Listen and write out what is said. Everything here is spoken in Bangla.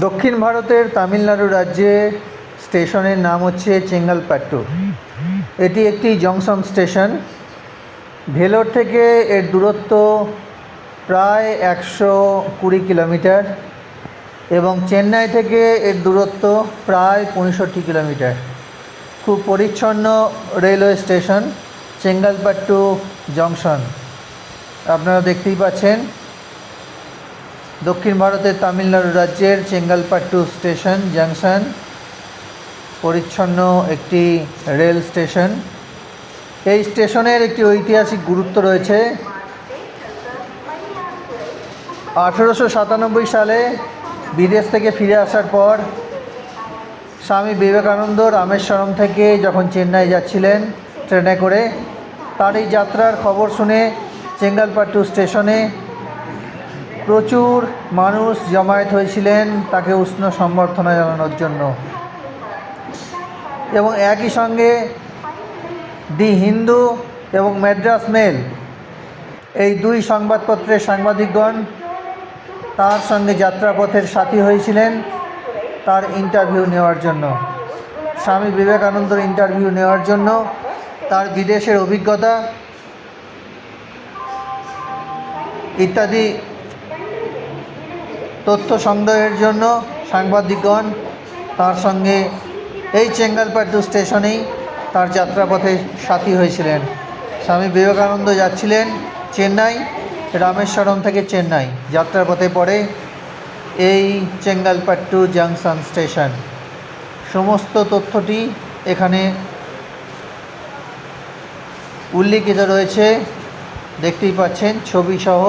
দক্ষিণ ভারতের তামিলনাড়ু রাজ্যে স্টেশনের নাম হচ্ছে চেঙ্গালপাট্টু। এটি একটি জংশন স্টেশন। ভেলোর থেকে এর দূরত্ব প্রায় 120 কিলোমিটার এবং চেন্নাই থেকে এর দূরত্ব প্রায় 65 কিলোমিটার। খুব পরিচ্ছন্ন রেলওয়ে স্টেশন চেঙ্গালপাট্টু জংশন। আপনারা দেখতেই পাচ্ছেন দক্ষিণ ভারতের তামিলনাড়ু রাজ্যের চেঙ্গালপাট্টু স্টেশন জংশন পরিচ্ছন্ন একটি রেল স্টেশন। এই স্টেশনের একটি ঐতিহাসিক গুরুত্ব রয়েছে। 1897 সালে বিদেশ থেকে ফিরে আসার পর স্বামী বিবেকানন্দ রামেশ্বরম থেকে যখন চেন্নাই যাচ্ছিলেন ট্রেনে করে, তার এই যাত্রার খবর শুনে চেঙ্গালপাট্টু স্টেশনে প্রচুর মানুষ জমায়েত হয়েছিলেন তাকে উষ্ণ সম্বর্ধনা জানানোর জন্য। এবং একই সঙ্গে দি হিন্দু এবং ম্যাড্রাস মেল এই দুই সংবাদপত্রের সাংবাদিকগণ তার সঙ্গে যাত্রাপথের সাথী হয়েছিলেন তার ইন্টারভিউ নেওয়ার জন্য, স্বামী বিবেকানন্দর ইন্টারভিউ নেওয়ার জন্য, তার বিদেশের অভিজ্ঞতা ইত্যাদি তথ্য সংগ্রহের জন্য সাংবাদিকগণ তার সঙ্গে এই চেঙ্গালপাট্টু স্টেশনেই তার যাত্রাপথে সাথী হয়েছিলেন। স্বামী বিবেকানন্দ যাচ্ছিলেন চেন্নাই, রামেশ্বরম থেকে চেন্নাই যাত্রাপথে পড়ে এই চেঙ্গালপাট্টু জংশন স্টেশন। সমস্ত তথ্যটি এখানে উল্লিখিত রয়েছে, দেখতেই পাচ্ছেন ছবি সহ।